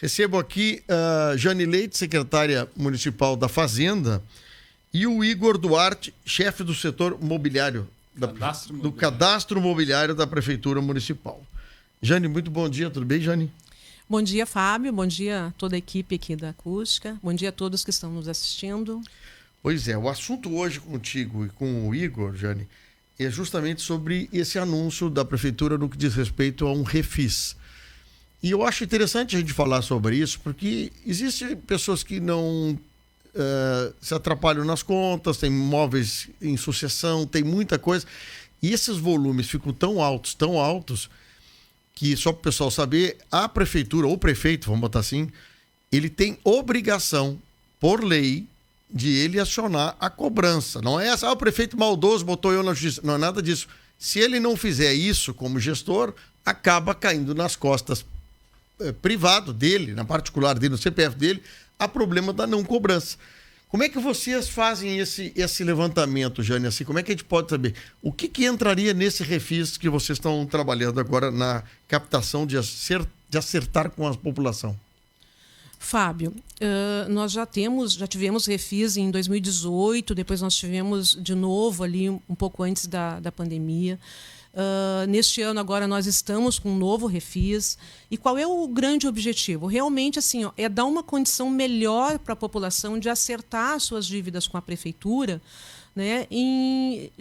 Recebo aqui a Jane Leite, secretária municipal da Fazenda, e o Igor Duarte, chefe do setor mobiliário, do cadastro mobiliário da Prefeitura Municipal. Jane, muito bom dia, tudo bem, Jane? Bom dia, Fábio, bom dia a toda a equipe aqui da Acústica, bom dia a todos que estão nos assistindo. Pois é, o assunto hoje contigo e com o Igor, Jane, é justamente sobre esse anúncio da Prefeitura no que diz respeito a um refis. E eu acho interessante a gente falar sobre isso, porque existem pessoas que não se atrapalham nas contas, tem imóveis em sucessão, tem muita coisa. E esses volumes ficam tão altos, que só para o pessoal saber, a Prefeitura, ou o prefeito, vamos botar assim, ele tem obrigação, por lei, de ele acionar a cobrança. Não é essa, o prefeito maldoso botou eu na justiça. Não é nada disso. Se ele não fizer isso como gestor, acaba caindo nas costas privado dele, na particular dele, no CPF dele, há problema da não cobrança. Como é que vocês fazem esse levantamento, Jane? Assim, como é que a gente pode saber? O que entraria nesse refis que vocês estão trabalhando agora na captação de acertar com a população? Fábio, nós já tivemos refis em 2018, depois nós tivemos de novo ali um pouco antes da pandemia. Neste ano agora nós estamos com um novo refis. E qual é o grande objetivo? Realmente assim, é dar uma condição melhor para a população de acertar suas dívidas com a prefeitura, né,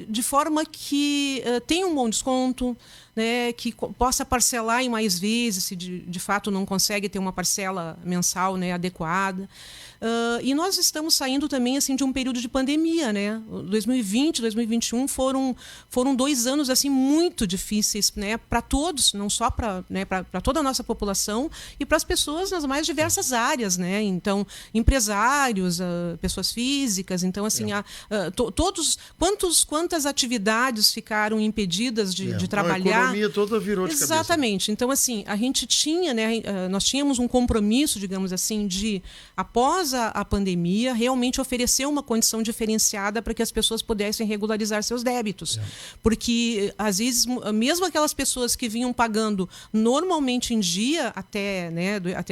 de forma que tenha um bom desconto, né, que possa parcelar em mais vezes, se de fato não consegue ter uma parcela mensal, né, adequada. E nós estamos saindo também assim, de um período de pandemia, né? 2020, 2021 foram 2 anos assim, muito difíceis, né, para todos, não só para toda a nossa população e para as pessoas nas mais diversas áreas, né? Então, empresários, pessoas físicas, então assim, quantas atividades ficaram impedidas de trabalhar? A economia toda virou de cabeça. Exatamente. Então, assim, a gente tinha, né, nós tínhamos um compromisso, digamos assim, de, após a pandemia, realmente oferecer uma condição diferenciada para que as pessoas pudessem regularizar seus débitos. Porque, às vezes, mesmo aquelas pessoas que vinham pagando normalmente em dia até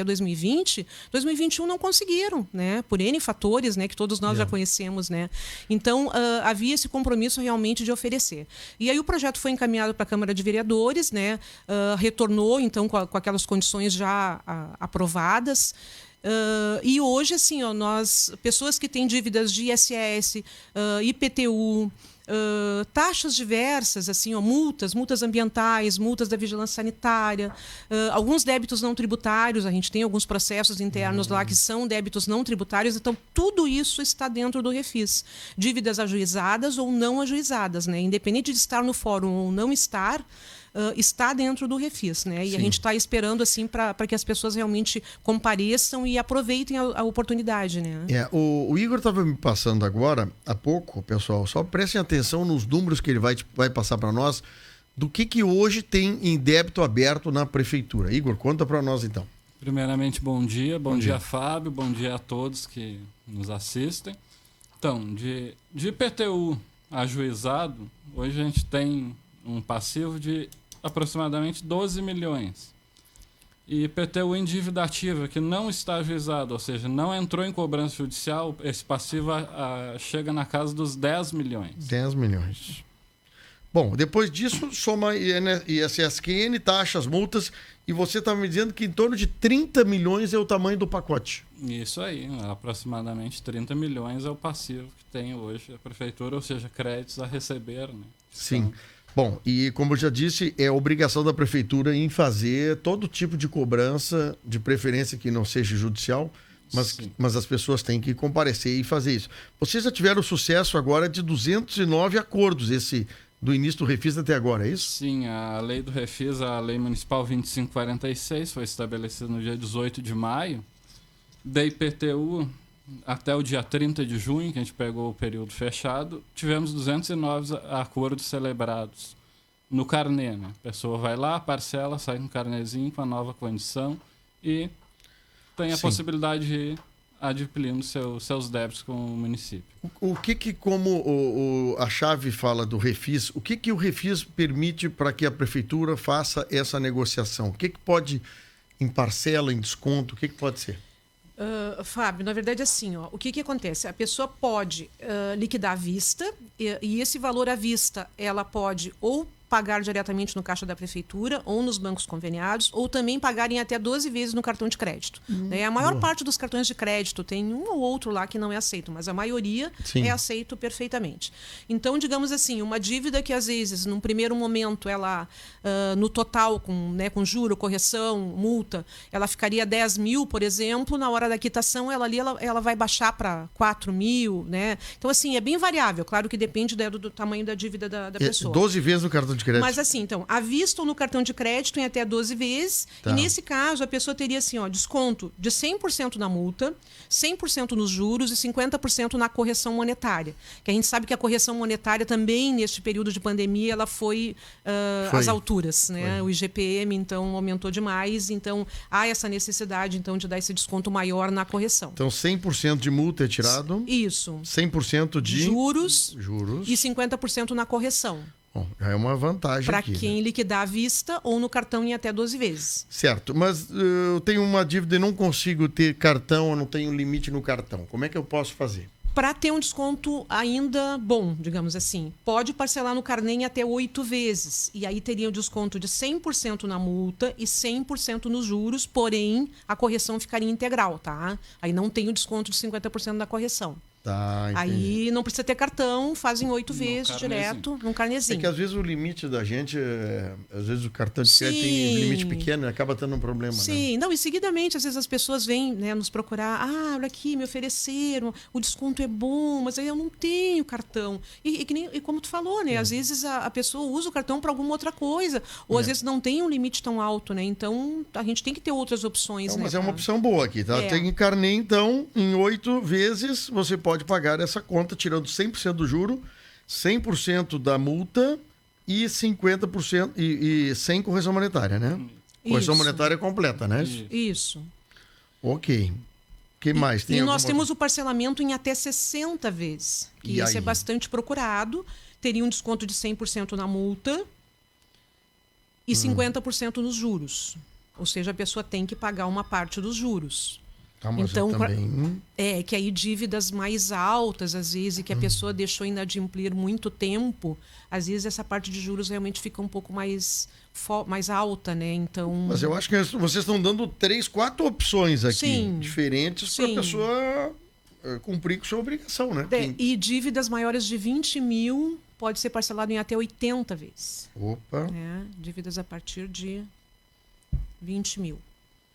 2020, 2021 não conseguiram, né, por N fatores, né, que todos nós já conhecemos, né. Então, havia esse compromisso realmente de oferecer. E aí o projeto foi encaminhado para a Câmara de Vereadores, né, retornou, então, com aquelas condições já aprovadas. E hoje, assim, nós, pessoas que têm dívidas de ISS, IPTU, taxas diversas, assim, multas ambientais, multas da vigilância sanitária, alguns débitos não tributários, a gente tem alguns processos internos lá que são débitos não tributários, então tudo isso está dentro do refis. Dívidas ajuizadas ou não ajuizadas, né? Independente de estar no fórum ou não estar, está dentro do refis, né? E a gente está esperando assim para que as pessoas realmente compareçam e aproveitem a oportunidade, né? O Igor estava me passando agora, há pouco, pessoal, só prestem atenção nos números que ele vai passar para nós, do que hoje tem em débito aberto na prefeitura. Igor, conta para nós então. Primeiramente, bom dia. Bom dia, Fábio. Bom dia a todos que nos assistem. Então, de IPTU ajuizado, hoje a gente tem um passivo de aproximadamente 12 milhões. E IPTU em dívida ativa, que não está ajuizado, ou seja, não entrou em cobrança judicial, esse passivo chega na casa dos 10 milhões. 10 milhões. Bom, depois disso, soma ISSQN, taxas, multas, e você está me dizendo que em torno de 30 milhões é o tamanho do pacote. Isso aí, aproximadamente 30 milhões é o passivo que tem hoje a prefeitura, ou seja, créditos a receber, né? Sim. Então, bom, e como eu já disse, é obrigação da prefeitura em fazer todo tipo de cobrança, de preferência que não seja judicial, mas as pessoas têm que comparecer e fazer isso. Vocês já tiveram sucesso agora de 209 acordos, do início do refis até agora, é isso? Sim, a lei do refis, a lei municipal 2546, foi estabelecida no dia 18 de maio. Da IPTU, até o dia 30 de junho, que a gente pegou o período fechado, tivemos 209 acordos celebrados no carnê, né? A pessoa vai lá, parcela, sai com um carnezinho com a nova condição e tem a possibilidade de ir adquirindo seus débitos com o município. O que como a chave fala do refis, o que o refis permite para que a prefeitura faça essa negociação? O que pode em parcela, em desconto? O que pode ser? Fábio, na verdade, assim, ó, o que acontece? A pessoa pode liquidar à vista e esse valor à vista ela pode ou pagar diretamente no caixa da prefeitura ou nos bancos conveniados, ou também pagar em até 12 vezes no cartão de crédito. Né? A maior parte dos cartões de crédito tem um ou outro lá que não é aceito, mas a maioria Sim. é aceito perfeitamente. Então, digamos assim, uma dívida que às vezes, num primeiro momento, ela, no total, com juro, correção, multa, ela ficaria 10 mil, por exemplo, na hora da quitação, ela vai baixar para 4 mil, né? Então, assim, é bem variável. Claro que depende do tamanho da dívida da pessoa. 12 vezes no cartão de crédito. Mas assim, então, à vista ou no cartão de crédito em até 12 vezes. Tá. E nesse caso, a pessoa teria assim, ó, desconto de 100% na multa, 100% nos juros e 50% na correção monetária. Que a gente sabe que a correção monetária também, neste período de pandemia, ela foi às alturas, né? Foi. O IGPM, então, aumentou demais. Então, há essa necessidade, então, de dar esse desconto maior na correção. Então, 100% de multa é tirado. Isso. 100% de juros e 50% na correção. Bom, já é uma vantagem para aqui. Para quem liquidar à vista ou no cartão em até 12 vezes. Certo, mas eu tenho uma dívida e não consigo ter cartão, eu não tenho limite no cartão. Como é que eu posso fazer? Para ter um desconto ainda bom, digamos assim, pode parcelar no carnê em até 8 vezes. E aí teria o desconto de 100% na multa e 100% nos juros, porém a correção ficaria integral, tá? Aí não tem o desconto de 50% da correção. Tá, aí não precisa ter cartão, faz em 8 vezes direto num carnezinho. É que às vezes o limite da gente, às vezes o cartão de crédito tem limite pequeno e acaba tendo um problema. Sim, né? Não, e seguidamente, às vezes as pessoas vêm, né, nos procurar, olha aqui, me ofereceram, o desconto é bom, mas aí eu não tenho cartão. E como tu falou, né, às vezes a pessoa usa o cartão para alguma outra coisa, ou às vezes não tem um limite tão alto, né? Então a gente tem que ter outras opções. Não, né, mas é uma opção boa aqui, tá? Tem carnê, então, em 8 vezes você pode pagar essa conta, tirando 100% do juro, 100% da multa e 50% e sem correção monetária, né? Correção monetária completa, né? Isso. Ok. O que mais? E nós temos o parcelamento em até 60 vezes, que esse é bastante procurado. Teria um desconto de 100% na multa e 50% nos juros. Ou seja, a pessoa tem que pagar uma parte dos juros. Então, também... que aí dívidas mais altas, às vezes, e que a pessoa deixou inadimplir muito tempo, às vezes essa parte de juros realmente fica um pouco mais alta, né? Então... Mas eu acho que vocês estão dando 3, 4 opções aqui, diferentes, para a pessoa cumprir com sua obrigação, né? E dívidas maiores de 20 mil pode ser parcelado em até 80 vezes. Opa! Dívidas a partir de 20 mil.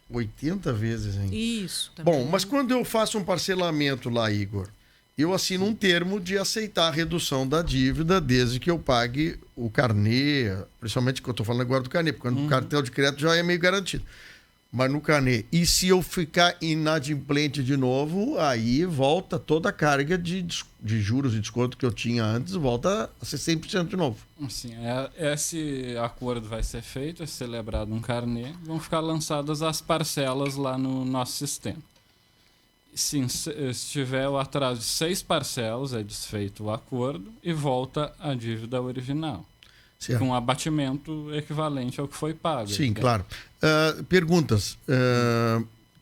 80 vezes, hein? Isso. Também. Bom, mas quando eu faço um parcelamento lá, Igor, eu assino um termo de aceitar a redução da dívida desde que eu pague o carnê, principalmente que eu estou falando agora do carnê, porque o cartão de crédito já é meio garantido. Mas no carnê. E se eu ficar inadimplente de novo, aí volta toda a carga de juros e desconto que eu tinha antes, volta a ser 100% de novo. Sim, esse acordo vai ser feito, é celebrado um carnê, vão ficar lançadas as parcelas lá no nosso sistema. Sim, se tiver o atraso de 6 parcelas, é desfeito o acordo e volta a dívida original. Certo. Com um abatimento equivalente ao que foi pago. Sim, claro. Perguntas.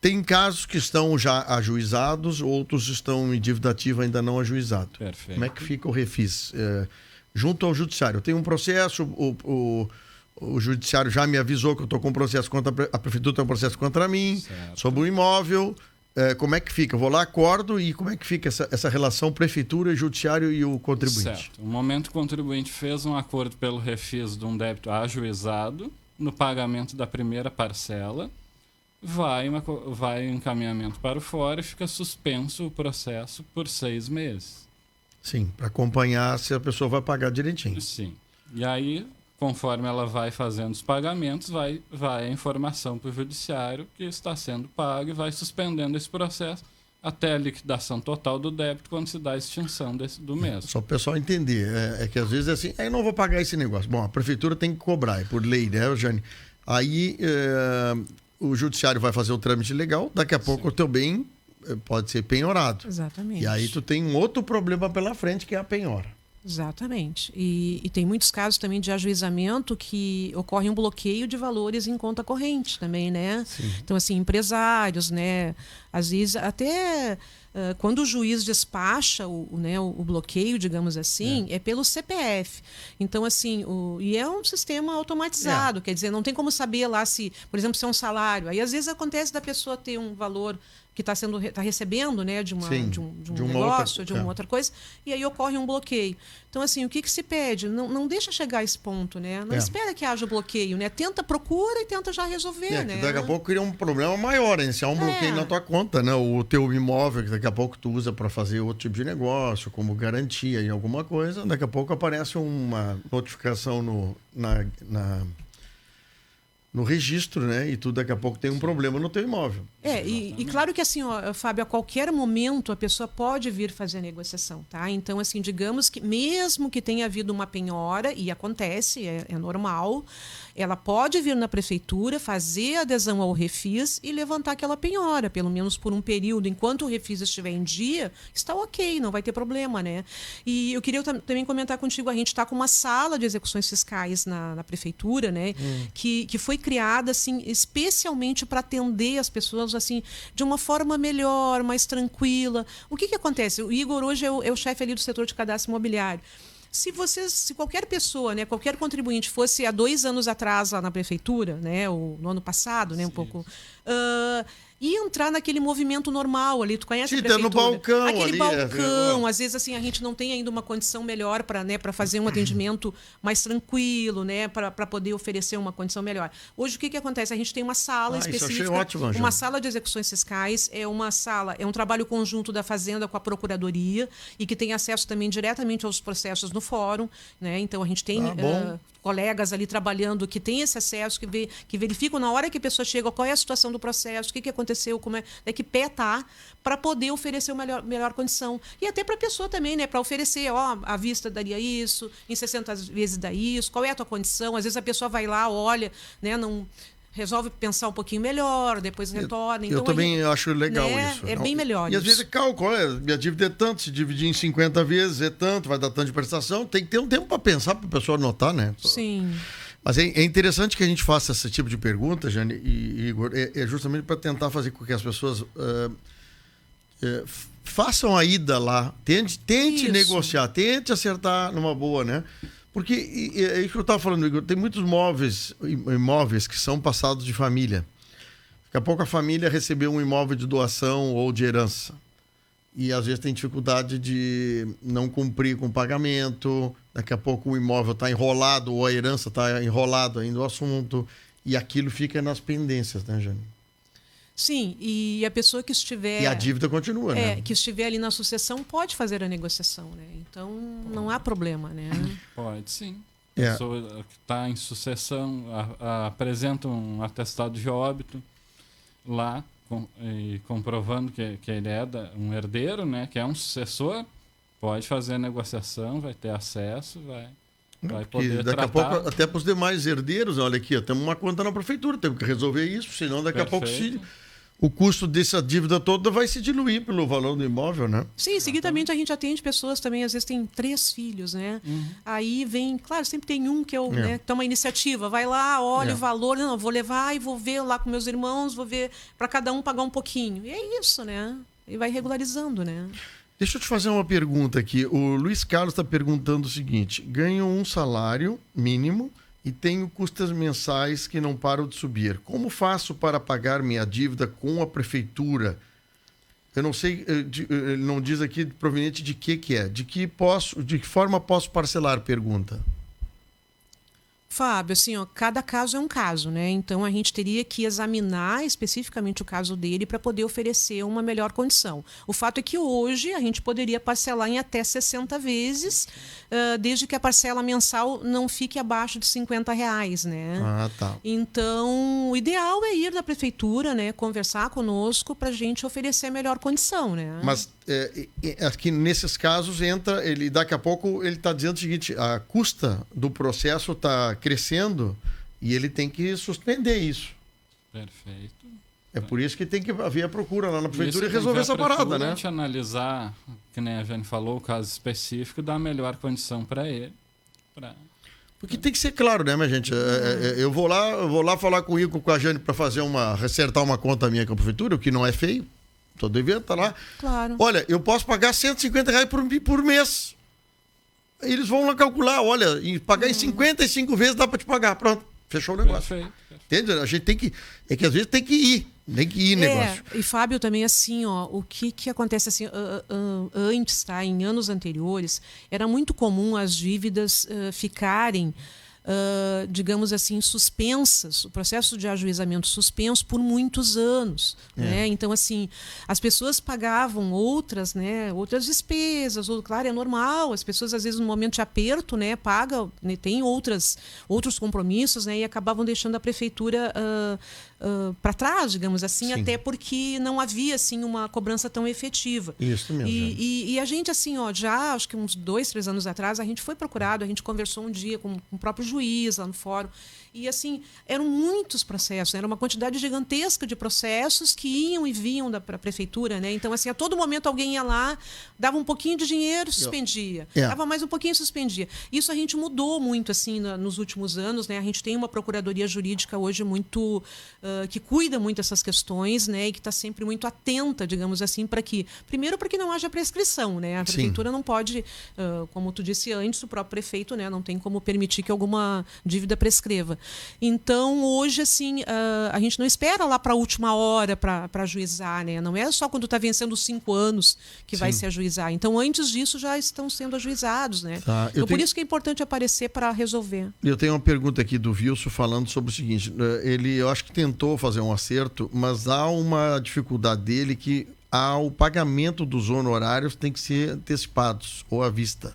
Tem casos que estão já ajuizados, outros estão em dívida ativa ainda não ajuizado. Perfeito. Como é que fica o refis? Junto ao judiciário. Eu tenho um processo, o judiciário já me avisou que eu estou com um processo contra a prefeitura, tem um processo contra mim, sobre o imóvel. Como é que fica? Eu vou lá, acordo, e como é que fica essa relação prefeitura, judiciário e o contribuinte? Certo. No momento, o contribuinte fez um acordo pelo refis de um débito ajuizado, no pagamento da primeira parcela, vai encaminhamento para o fórum e fica suspenso o processo por 6 meses. Sim, para acompanhar se a pessoa vai pagar direitinho. Sim. E aí, conforme ela vai fazendo os pagamentos, vai a informação para o judiciário que está sendo pago e vai suspendendo esse processo até a liquidação total do débito, quando se dá a extinção do mesmo. Só para o pessoal entender, é que às vezes é assim, eu não vou pagar esse negócio. Bom, a prefeitura tem que cobrar, é por lei, né, Jane? Aí o judiciário vai fazer o trâmite legal, daqui a pouco o teu bem pode ser penhorado. Exatamente. E aí tu tem um outro problema pela frente, que é a penhora. Exatamente. E tem muitos casos também de ajuizamento que ocorre um bloqueio de valores em conta corrente também, né? Sim. Então, assim, empresários, né? Às vezes, até quando o juiz despacha o bloqueio, digamos assim, é pelo CPF. Então, assim, e é um sistema automatizado, quer dizer, não tem como saber lá se, por exemplo, se é um salário. Aí, às vezes, acontece da pessoa ter um valor que está recebendo, né, de um negócio, de uma outra coisa, e aí ocorre um bloqueio. Então, assim, o que se pede? Não deixa chegar a esse ponto, né? Não espera que haja bloqueio, né? Procura e tenta já resolver, né? Daqui a pouco cria um problema maior, iniciar um bloqueio na tua conta, né? O teu imóvel, que daqui a pouco tu usa para fazer outro tipo de negócio, como garantia em alguma coisa, daqui a pouco aparece uma notificação no registro, né? E tu daqui a pouco tem um problema no teu imóvel. E claro que assim, Fábio, a qualquer momento a pessoa pode vir fazer a negociação, tá? Então, assim, digamos que mesmo que tenha havido uma penhora, e acontece, é normal, ela pode vir na prefeitura, fazer a adesão ao refis e levantar aquela penhora, pelo menos por um período. Enquanto o refis estiver em dia, está ok, não vai ter problema, né? E eu queria também comentar contigo, a gente está com uma sala de execuções fiscais na prefeitura, né? Que foi criada, assim, especialmente para atender as pessoas, assim, de uma forma melhor, mais tranquila. O que acontece? O Igor hoje é o chefe ali do setor de cadastro imobiliário. Se qualquer pessoa, né, qualquer contribuinte fosse há 2 anos atrás lá na prefeitura, né, ou no ano passado, né, um pouco, e entrar naquele movimento normal ali, tu conhece a prefeitura? No balcão aquele ali, balcão, às vezes assim a gente não tem ainda uma condição melhor para fazer um atendimento mais tranquilo, né, para poder oferecer uma condição melhor. Hoje o que acontece? A gente tem uma sala específica, ótimo, uma sala de execuções fiscais, é um trabalho conjunto da Fazenda com a Procuradoria e que tem acesso também diretamente aos processos no fórum, né? Então a gente tem colegas ali trabalhando que têm esse acesso, que verificam na hora que a pessoa chega qual é a situação do processo, o que aconteceu, que pé tá, para poder oferecer uma melhor condição. E até para a pessoa também, né? Para oferecer, à vista daria isso, em 60 vezes dá isso, qual é a tua condição? Às vezes a pessoa vai lá, olha, né? Não resolve pensar um pouquinho melhor, depois retorna. Então, eu também acho legal isso. É bem melhor e às vezes calcula, minha dívida é tanto, se dividir em 50 vezes é tanto, vai dar tanto de prestação, tem que ter um tempo para pensar, para a pessoa anotar, né? Sim. Mas é interessante que a gente faça esse tipo de pergunta, Jane e Igor, é justamente para tentar fazer com que as pessoas façam a ida lá, tente negociar, tente acertar numa boa, né? Porque é isso que eu estava falando, Igor, tem muitos imóveis que são passados de família. Daqui a pouco a família recebeu um imóvel de doação ou de herança. E às vezes tem dificuldade de não cumprir com o pagamento. Daqui a pouco o imóvel está enrolado ou a herança está enrolado ainda o assunto. E aquilo fica nas pendências, né, Jane? Sim, e a pessoa que estiver... E a dívida continua, né? Que estiver ali na sucessão pode fazer a negociação, né? Então, não há problema, né? Pode, sim. A pessoa que está em sucessão apresenta um atestado de óbito lá, comprovando que ele é um herdeiro, né? Que é um sucessor, pode fazer a negociação, vai ter acesso, vai poder daqui tratar. a pouco, até para os demais herdeiros, olha aqui, temos uma conta na prefeitura, temos que resolver isso, senão daqui a pouco o custo dessa dívida toda vai se diluir pelo valor do imóvel, né? Sim, seguidamente a gente atende pessoas também, às vezes tem 3 filhos, né? Aí vem, claro, sempre tem um que né, toma a iniciativa, vai lá, olha o valor, não, vou levar e vou ver lá com meus irmãos, vou ver para cada um pagar um pouquinho. E é isso, né? E vai regularizando, né? Deixa eu te fazer uma pergunta aqui. O Luiz Carlos está perguntando o seguinte: ganho um salário mínimo e tenho custas mensais que não param de subir. Como faço para pagar minha dívida com a prefeitura? Eu não sei, ele não diz aqui proveniente de que é. De que forma posso parcelar? Pergunta. Fábio, assim, cada caso é um caso, né? Então a gente teria que examinar especificamente o caso dele para poder oferecer uma melhor condição. O fato é que hoje a gente poderia parcelar em até 60 vezes, desde que a parcela mensal não fique abaixo de R$50, né? Ah, tá. Então, o ideal é ir na prefeitura, né? Conversar conosco para a gente oferecer a melhor condição, né? Mas aqui nesses casos entra, daqui a pouco ele está dizendo o seguinte: a custa do processo está crescendo e ele tem que suspender isso. Perfeito. É por isso que tem que haver a procura lá na prefeitura e Isso, resolver essa parada, né? A gente analisar, que nem a Jane falou, o caso específico, dar a melhor condição para ele. Porque tem que ser claro, né, minha gente? Eu vou lá falar com o Igor, com a Jane, para acertar uma conta minha com a prefeitura, o que não é feio. Tô devendo, tá lá. Claro. Olha, eu posso pagar R$150 por mês. Eles vão lá calcular, olha, e pagar em 55 vezes dá para te pagar. Pronto, fechou o negócio. Perfeito. Entende? A gente tem que... É que às vezes tem que ir negócio. E Fábio, também assim, ó, o que acontece assim, antes, tá? Em anos anteriores, era muito comum as dívidas ficarem, digamos assim, suspensas, o processo de ajuizamento suspenso por muitos anos. Né? Então, assim, as pessoas pagavam outras despesas, claro, é normal, as pessoas às vezes no momento de aperto, né, pagam, né, tem outros compromissos, né, e acabavam deixando a prefeitura para trás, digamos assim, Sim. até porque não havia assim uma cobrança tão efetiva. Isso mesmo. E a gente, assim, ó, já acho que uns 2, 3 anos atrás, a gente foi procurado, a gente conversou um dia com o próprio juiz lá no fórum. E, assim, eram muitos processos, era uma quantidade gigantesca de processos que iam e vinham para a prefeitura, né? Então, assim, a todo momento alguém ia lá, dava um pouquinho de dinheiro, suspendia. Dava mais um pouquinho, suspendia. Isso a gente mudou muito, assim, nos últimos anos, né? A gente tem uma procuradoria jurídica hoje muito... que cuida muito dessas questões, né? E que está sempre muito atenta, digamos assim, para que... Primeiro, para que não haja prescrição, né? A prefeitura não pode, como tu disse antes, o próprio prefeito, né? Não tem como permitir que alguma dívida prescreva. Então, hoje, assim, a gente não espera lá para a última hora para ajuizar, né? Não é só quando está vencendo os 5 anos que vai se ajuizar. Então, antes disso, já estão sendo ajuizados, né? Tá. Então, por isso que é importante aparecer para resolver. Eu tenho uma pergunta aqui do Wilson falando sobre o seguinte. Eu acho que tentou fazer um acerto, mas há uma dificuldade dele que o pagamento dos honorários tem que ser antecipados ou à vista.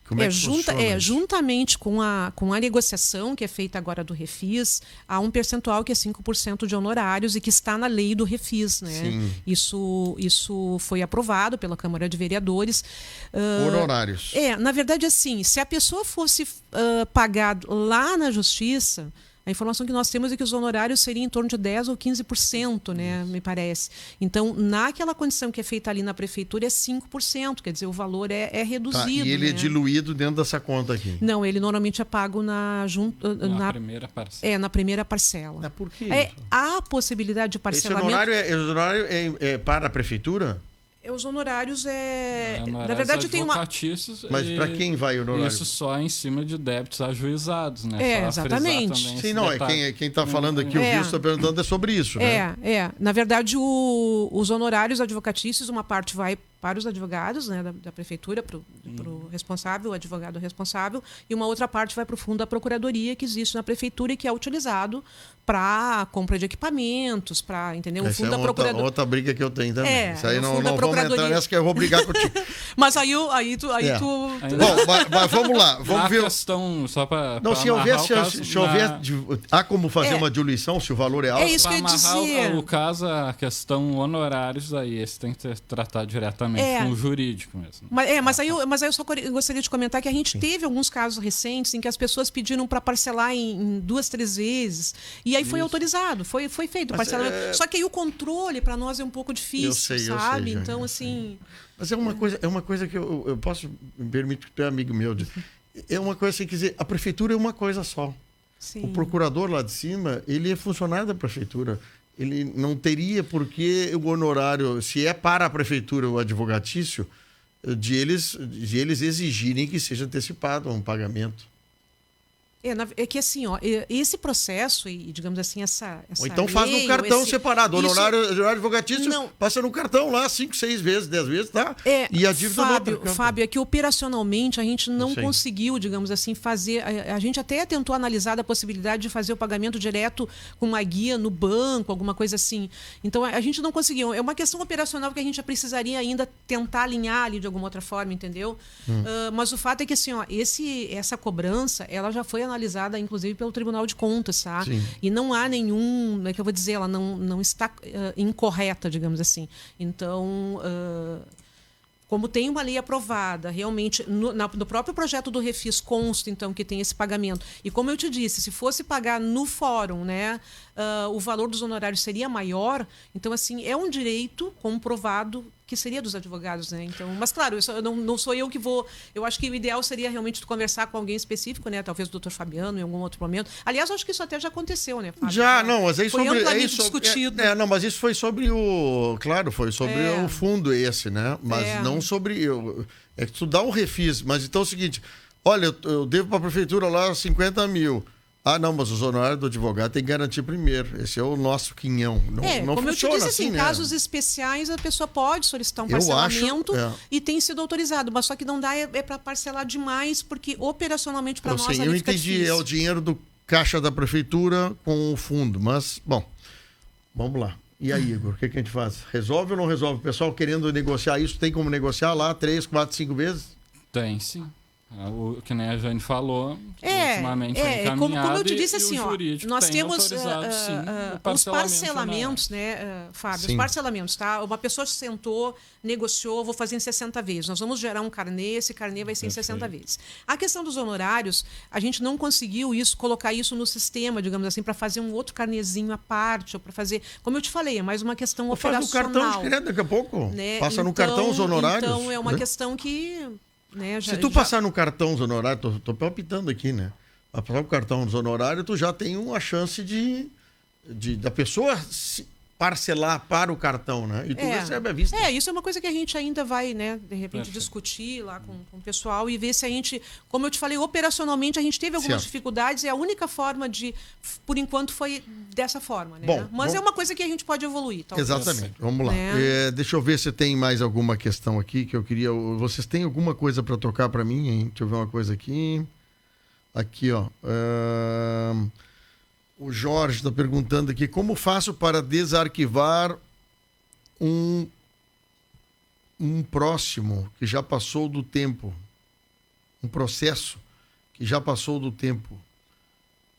Como é que funciona? Juntamente com a negociação que é feita agora do Refis, há um percentual que é 5% de honorários e que está na lei do Refis, né? Isso foi aprovado pela Câmara de Vereadores. Honorários. Na verdade, assim, se a pessoa fosse pagar lá na Justiça, a informação que nós temos é que os honorários seriam em torno de 10% ou 15%, né, me parece. Então, naquela condição que é feita ali na prefeitura, é 5%, quer dizer, o valor é reduzido. E ele né? é diluído dentro dessa conta aqui? Não, ele normalmente é pago na primeira parcela. Na primeira parcela. Mas por que isso? Há a possibilidade de parcelamento... Esse honorário é para a prefeitura? Os honorários honorários na verdade, tem uma... Mas para quem vai o honorário? Isso só em cima de débitos ajuizados, né? Só exatamente. Sim, não, quem está falando aqui, o Wilson está perguntando é sobre isso, né? Na verdade, os honorários advocatícios, uma parte vai para os advogados, né, da prefeitura, para o responsável, o advogado responsável, e uma outra parte vai para o fundo da procuradoria que existe na prefeitura e que é utilizado para compra de equipamentos, para, entendeu? O fundo da procuradoria. Outra briga que eu tenho também. Isso aí não vamos entrar nessa que eu vou brigar contigo. Mas aí tu... Bom, mas vamos lá. Vamos ver. Questão, só para não, se houver há como fazer uma diluição se o valor é alto? É isso que eu ia dizer. O caso, a questão honorários, aí esse tem que ser tratado diretamente com o jurídico mesmo. Mas aí eu só gostaria de comentar que a gente teve alguns casos recentes em que as pessoas pediram para parcelar em 2, 3 vezes. E aí foi autorizado, foi feito o parcelamento. Só que aí o controle para nós é um pouco difícil, sabe? Eu sei, então, assim... Mas é uma coisa que eu posso, me permite que tu é amigo meu. É uma coisa assim, quer dizer, a prefeitura é uma coisa só. Sim. O procurador lá de cima, ele é funcionário da prefeitura. Ele não teria por que o honorário, se é para a prefeitura o advogatício, de eles exigirem que seja antecipado um pagamento. É que assim, ó, esse processo e, digamos assim, essa ou então faz no cartão separado. O honorário advogatício passa no cartão lá 5, 6 vezes, 10 vezes, tá? E a dívida Fábio, é que operacionalmente a gente não conseguiu, digamos assim, fazer... A gente até tentou analisar a possibilidade de fazer o pagamento direto com uma guia no banco, alguma coisa assim. Então, a gente não conseguiu. É uma questão operacional que a gente precisaria ainda tentar alinhar ali de alguma outra forma, entendeu? Mas o fato é que, assim, ó, essa cobrança, ela já foi analisada, inclusive, pelo Tribunal de Contas, tá? Sim. E não há nenhum, como é que eu vou dizer, ela não está incorreta, digamos assim. Então, como tem uma lei aprovada, realmente, no próprio projeto do Refis consta, então, que tem esse pagamento. E como eu te disse, se fosse pagar no fórum, né, o valor dos honorários seria maior. Então, assim, é um direito comprovado que seria dos advogados, né? Então, mas claro, não sou eu que vou. Eu acho que o ideal seria realmente tu conversar com alguém específico, né? Talvez o doutor Fabiano em algum outro momento. Aliás, eu acho que isso até já aconteceu, né, Fábio? Já, não, mas aí foi sobre. amplamente discutido. Não, mas isso foi sobre o. Claro, foi sobre o fundo esse, né? Mas não sobre. É que tu dá um refis, mas então é o seguinte: olha, eu devo para a prefeitura lá 50 mil. Ah, não, mas os honorários do advogado tem que garantir primeiro. Esse é o nosso quinhão. Não como funciona eu te disse, assim, né? em casos especiais a pessoa pode solicitar um parcelamento e tem sido autorizado, mas só que não dá para parcelar demais, porque operacionalmente para nós eu entendi, difícil. É o dinheiro do caixa da prefeitura com o fundo, mas, bom, vamos lá. E aí, Igor, o que a gente faz? Resolve ou não resolve? O pessoal querendo negociar isso, tem como negociar lá 3, 4, 5 vezes? Tem, sim. Que nem a Jane falou, ultimamente foi encaminhado, como eu te disse, assim, nós temos os parcelamentos, né, Fábio? Sim. Os parcelamentos, tá? Uma pessoa sentou, negociou, vou fazer em 60 vezes. Nós vamos gerar um carnê, esse carnê vai ser em 60 vezes. A questão dos honorários, a gente não conseguiu colocar isso no sistema, digamos assim, para fazer um outro carnezinho à parte, ou para fazer, como eu te falei, é mais uma questão operacional. Faz no cartão de crédito daqui a pouco. Né? Passa no cartão os honorários. Então, é uma questão que... Né, se tu passar no cartão os honorários, tô palpitando aqui, né? Passar o cartão dos honorários, tu já tem uma chance da pessoa se parcelar para o cartão, né? E tu recebe a vista. Isso é uma coisa que a gente ainda vai, né, de repente, discutir lá com o pessoal e ver se a gente, como eu te falei, operacionalmente a gente teve algumas dificuldades e a única forma por enquanto, foi dessa forma, né? Bom, mas é uma coisa que a gente pode evoluir, talvez. Exatamente. Vamos lá. Deixa eu ver se tem mais alguma questão aqui que eu queria... Vocês têm alguma coisa para tocar para mim, hein? Deixa eu ver uma coisa aqui. Aqui, ó. O Jorge está perguntando aqui, como faço para desarquivar um próximo que já passou do tempo? Um processo que já passou do tempo.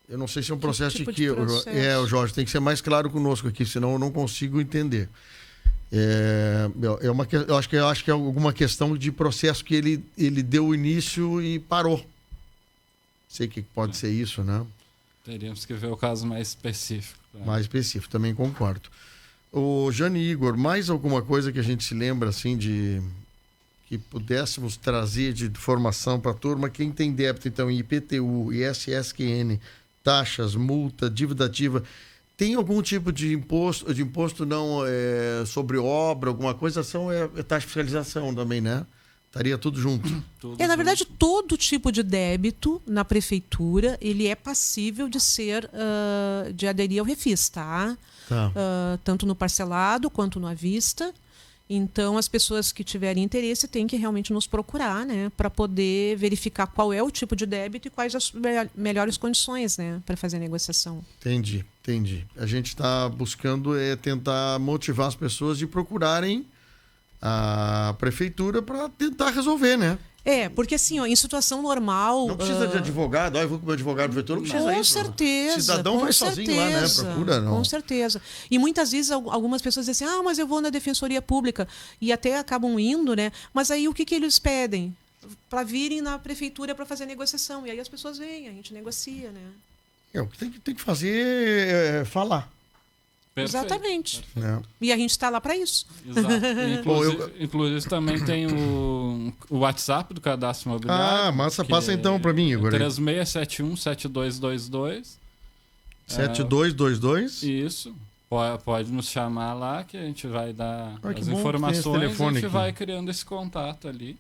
Eu não sei se é um processo tipo de que... o Jorge, tem que ser mais claro conosco aqui, senão eu não consigo entender. Eu acho que é alguma questão de processo que ele deu início e parou. Sei que pode ser isso, né? Teríamos que ver o caso mais específico. Mais específico, também concordo. O Jane e Igor, mais alguma coisa que a gente se lembra, assim, que pudéssemos trazer de informação para a turma? Quem tem débito, então, em IPTU, ISSQN, taxas, multa, dívida ativa, tem algum tipo de imposto não sobre obra, alguma coisa, é taxa de fiscalização também, né? Estaria tudo junto. Na verdade, todo tipo de débito na prefeitura, ele é passível de ser, de aderir ao refis, tá? Tanto no parcelado quanto no à vista. Então, as pessoas que tiverem interesse têm que realmente nos procurar, né? Para poder verificar qual é o tipo de débito e quais as melhores condições, né? Para fazer a negociação. Entendi. A gente está buscando tentar motivar as pessoas de procurarem a prefeitura para tentar resolver, né? Porque assim, em situação normal... Não precisa de advogado, eu vou com o meu advogado do prefeitura, não precisa isso. Com certeza. O cidadão vai sozinho lá, né? Procura, não. Com certeza. E muitas vezes algumas pessoas dizem assim, mas eu vou na defensoria pública, e até acabam indo, né? Mas aí o que eles pedem? Para virem na prefeitura para fazer a negociação. E aí as pessoas vêm, a gente negocia, né? O que tem que fazer é falar. Perfeito. Exatamente. E a gente está lá para isso. Exato. Inclusive também tem o WhatsApp do cadastro imobiliário. Massa, passa então para mim, Igor. 3671-7222. 7222? Isso. Pode nos chamar lá que a gente vai dar as informações e a gente vai criando esse contato ali.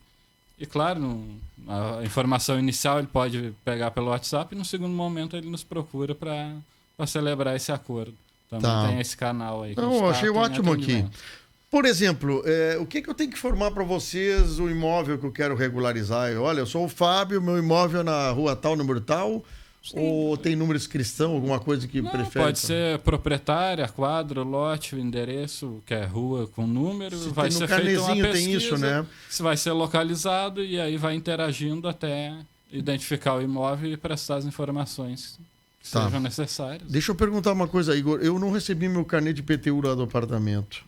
E claro, a informação inicial ele pode pegar pelo WhatsApp e no segundo momento ele nos procura para celebrar esse acordo. Também tem esse canal aí. Não, achei ótimo aqui. Por exemplo, o que eu tenho que informar para vocês o imóvel que eu quero regularizar? Olha, eu sou o Fábio, meu imóvel é na rua tal, número tal. Sim. Ou tem número de inscrição, alguma coisa que prefere? Pode ser proprietária, quadro, lote, o endereço, que é rua com número. Vai ser feita uma pesquisa, tem isso, né? Se vai ser localizado e aí vai interagindo até identificar o imóvel e prestar as informações que sejam necessárias. Deixa eu perguntar uma coisa, Igor. Eu não recebi meu carnê de IPTU lá do apartamento.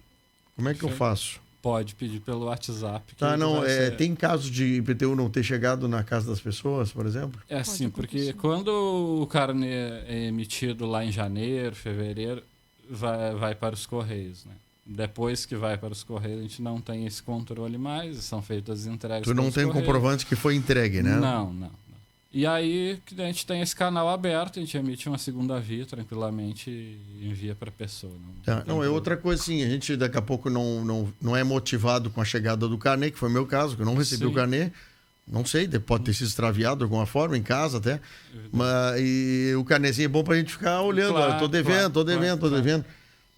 Como é que eu faço? Pode pedir pelo WhatsApp. Tá, não, tem casos de IPTU não ter chegado na casa das pessoas, por exemplo? É sim, porque quando o carnê é emitido lá em janeiro, fevereiro, vai para os Correios, né? Depois que vai para os Correios, a gente não tem esse controle mais, são feitas as entregas. Tu não tem comprovante que foi entregue, né? Não. E aí a gente tem esse canal aberto, a gente emite uma segunda via tranquilamente e envia para a pessoa. Não, é outra coisa assim, a gente daqui a pouco não é motivado com a chegada do carnê, que foi o meu caso, que eu não recebi o carnê. Não sei, pode ter sido extraviado de alguma forma, em casa até. Mas, e o carnezinho é bom pra gente ficar olhando. Claro, tô devendo.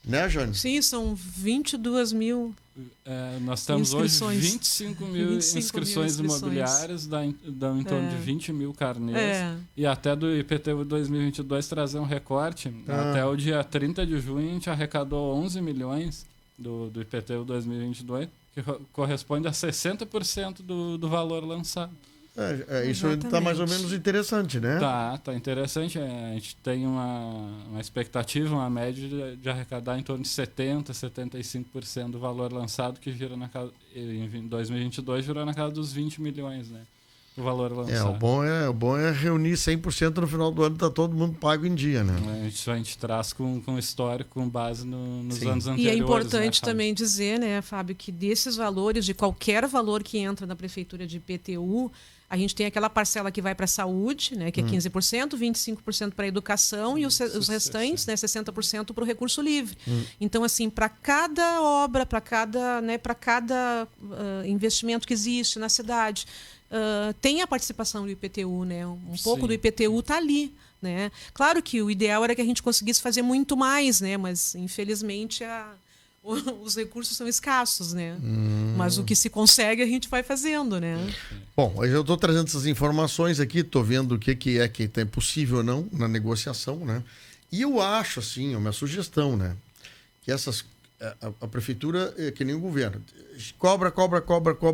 Né, Jane? Sim, são 22 mil. Nós temos hoje 25 mil inscrições imobiliárias, dão em torno de 20 mil carnês. E até do IPTU 2022 trazer um recorte. Até o dia 30 de junho a gente arrecadou 11 milhões do IPTU 2022, que corresponde a 60% do valor lançado. Isso está mais ou menos interessante, né? Tá interessante. A gente tem uma expectativa, uma média de arrecadar em torno de 70%, 75% do valor lançado, que gira em 2022 virou na casa dos 20 milhões, né? O valor lançado. O bom é reunir 100% no final do ano, tá todo mundo pago em dia, né? A gente traz com histórico, com base nos anos anteriores. E é importante também dizer, né, Fábio, que desses valores, de qualquer valor que entra na prefeitura de IPTU, a gente tem aquela parcela que vai para a saúde, né, que é 15%, 25% para a educação e os restantes, né, 60% para o recurso livre. Então, assim, para cada obra, para cada investimento que existe na cidade, tem a participação do IPTU, né? Um pouco do IPTU está ali, né? Claro que o ideal era que a gente conseguisse fazer muito mais, né? Mas, infelizmente, os recursos são escassos, né? Mas o que se consegue a gente vai fazendo, né? Bom, eu estou trazendo essas informações aqui, estou vendo o que é possível ou não na negociação, né? E eu acho, assim, a minha sugestão, né? Que a prefeitura, que nem o governo, cobra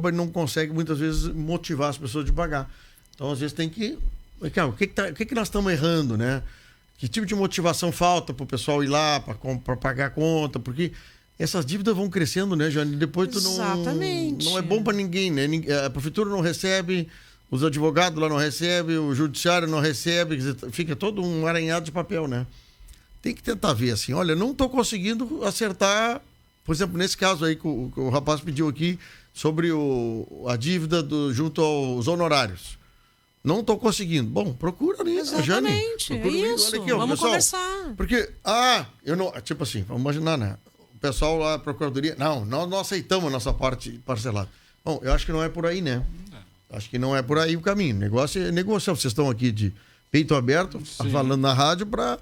e não consegue muitas vezes motivar as pessoas de pagar. Então, às vezes tem que... O que nós estamos errando, né? Que tipo de motivação falta para o pessoal ir lá para pagar a conta? Porque essas dívidas vão crescendo, né, Jane? Depois tu não é bom para ninguém, né? A prefeitura não recebe, os advogados lá não recebem, o judiciário não recebe, fica todo um aranhado de papel, né? Tem que tentar ver assim, olha, não estou conseguindo acertar, por exemplo, nesse caso aí que o rapaz pediu aqui sobre a dívida junto aos honorários. Não estou conseguindo. Bom, procura ali, exatamente, Jane. Procura isso. Olha aqui, ó, vamos pessoal, conversar. Porque, eu não... Tipo assim, vamos imaginar, né? O pessoal lá, a procuradoria, nós não aceitamos a nossa parte parcelada. Bom, eu acho que não é por aí, né? Acho que não é por aí o caminho. O negócio é negociar. Vocês estão aqui de peito aberto, falando na rádio para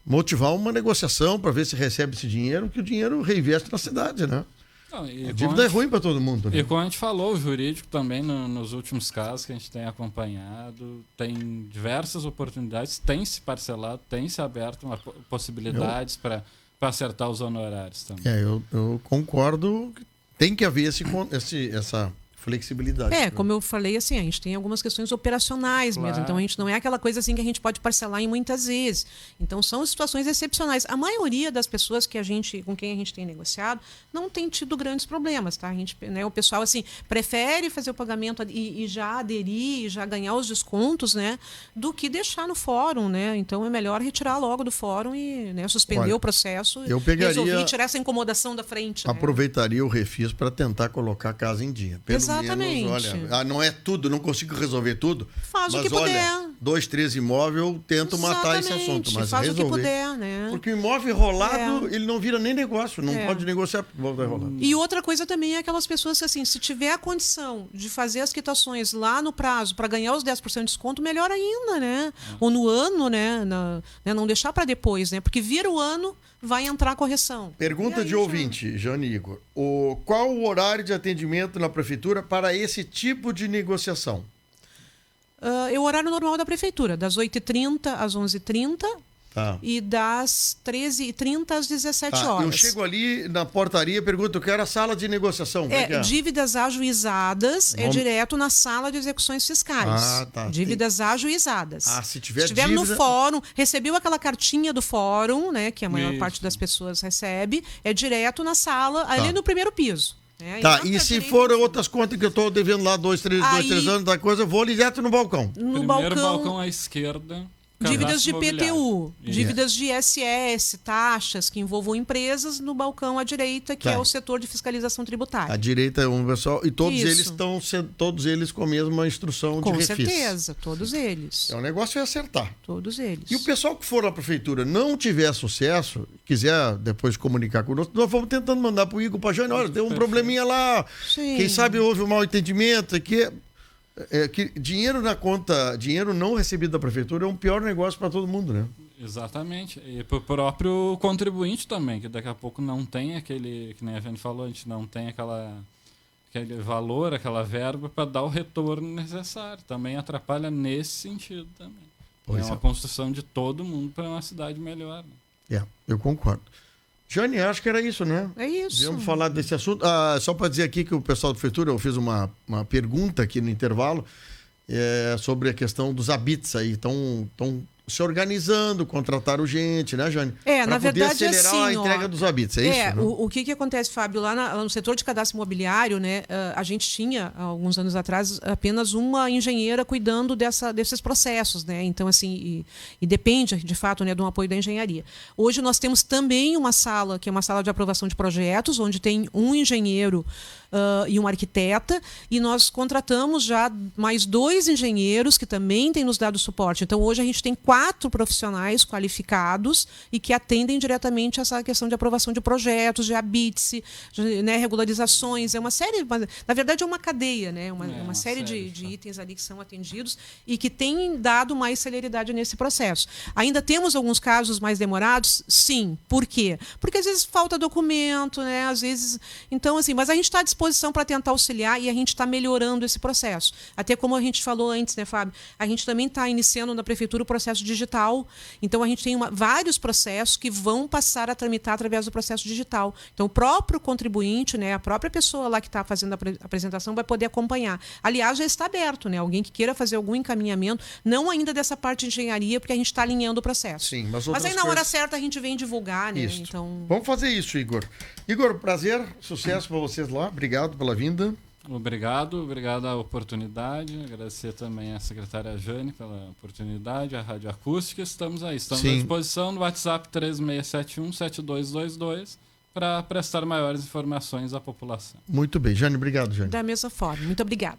motivar uma negociação, para ver se recebe esse dinheiro, que o dinheiro reinveste na cidade, né? Não, a dívida é ruim para todo mundo. Né? E como a gente falou, o jurídico também, nos últimos casos que a gente tem acompanhado, tem diversas oportunidades, tem se parcelado, tem se aberto possibilidades para acertar os honorários também. Eu concordo, tem que haver essa flexibilidade. Como eu falei, assim, a gente tem algumas questões operacionais mesmo, então a gente não é aquela coisa assim que a gente pode parcelar em muitas vezes. Então são situações excepcionais. A maioria das pessoas com quem a gente tem negociado não tem tido grandes problemas, tá? A gente, né, o pessoal assim prefere fazer o pagamento e já aderir, e já ganhar os descontos, né, do que deixar no fórum, né? Então é melhor retirar logo do fórum e, né, suspender o processo, resolver tirar essa incomodação da frente. Aproveitaria o refis para tentar colocar a casa em dia. Exatamente. Menos, olha, não é tudo, não consigo resolver tudo. Faz o que puder. 2, 3 imóveis, eu tento matar esse assunto, mas faz resolver. O que puder, né? Porque o imóvel rolado, ele não vira nem negócio, não pode negociar porque o imóvel vai rolar. E outra coisa também é aquelas pessoas que, assim, se tiver a condição de fazer as quitações lá no prazo para ganhar os 10% de desconto, melhor ainda, né? Ou no ano, né? Não deixar para depois, né? Porque vira o ano, vai entrar a correção. Pergunta de ouvinte, Jane Igor. Qual o horário de atendimento na prefeitura para esse tipo de negociação? É o horário normal da prefeitura, das 8h30 às 11h30 e das 13h30 às 17 horas. Eu chego ali na portaria e pergunto, eu quero a sala de negociação. Dívidas ajuizadas é direto na sala de execuções fiscais. Dívidas ajuizadas. Se tiver dívida... no fórum, recebeu aquela cartinha do fórum, né, que a maior parte das pessoas recebe, é direto na sala, ali no primeiro piso. Né? Tá, E e se for outras contas que eu estou devendo lá 2, 3 anos da coisa, eu vou direto no balcão. No Primeiro balcão à esquerda. Dívidas de PTU, Isso. dívidas de ISS, taxas que envolvam empresas, no balcão à direita, que é o setor de fiscalização tributária. À direita é um pessoal, e todos Isso. eles estão todos eles com a mesma instrução de refis. Com certeza, todos eles. É, o negócio é acertar. Todos eles. E o pessoal que for à prefeitura não tiver sucesso, quiser depois comunicar conosco, nós vamos tentando mandar para o Igor, para a Jane, olha, deu um probleminha lá, Sim. Quem sabe houve um mal entendimento, que dinheiro na conta, dinheiro não recebido da prefeitura é um pior negócio para todo mundo, né? Exatamente. E para o próprio contribuinte também, que daqui a pouco não tem aquele, que nem a gente falou, a gente não tem aquele valor, aquela verba para dar o retorno necessário. Também atrapalha nesse sentido também. É uma construção de todo mundo para uma cidade melhor. Né? Eu concordo. Jane, acho que era isso, né? É isso. Vamos falar desse assunto. Só para dizer aqui que o pessoal da prefeitura, eu fiz uma pergunta aqui no intervalo sobre a questão dos habits aí. Estão se organizando, contrataram gente, né, Jane? Na verdade, acelerar assim, a entrega dos habits, é isso? Né? O que acontece, Fábio, lá no setor de cadastro imobiliário, né, a gente tinha, alguns anos atrás, apenas uma engenheira cuidando desses processos, né? Então, assim, e depende, de fato, né, de um apoio da engenharia. Hoje nós temos também uma sala, que é uma sala de aprovação de projetos, onde tem um engenheiro e um arquiteta, e nós contratamos já mais 2 engenheiros que também têm nos dado suporte. Então, hoje a gente tem 4 profissionais qualificados e que atendem diretamente essa questão de aprovação de projetos, de habite, né, regularizações. É uma série, na verdade é uma cadeia, né? Uma série de itens ali que são atendidos e que tem dado mais celeridade nesse processo. Ainda temos alguns casos mais demorados? Sim. Por quê? Porque às vezes falta documento, né? Às vezes... Então, assim, mas a gente está à disposição para tentar auxiliar e a gente está melhorando esse processo. Até como a gente falou antes, né, Fábio? A gente também está iniciando na prefeitura o processo digital. Então, a gente tem vários processos que vão passar a tramitar através do processo digital. Então, o próprio contribuinte, né, a própria pessoa lá que está fazendo a apresentação vai poder acompanhar. Aliás, já está aberto, né? Alguém que queira fazer algum encaminhamento, não ainda dessa parte de engenharia, porque a gente está alinhando o processo. Sim, mas aí na hora certa a gente vem divulgar, né? Isso. Então... Vamos fazer isso, Igor. Igor, prazer, sucesso para vocês lá. Obrigado pela vinda. Obrigado a oportunidade. Agradecer também à secretária Jane pela oportunidade, à Rádio Acústica. Estamos à disposição no WhatsApp 3671-7222 para prestar maiores informações à população. Muito bem. Jane, obrigado, Jane. Da mesma forma. Muito obrigada.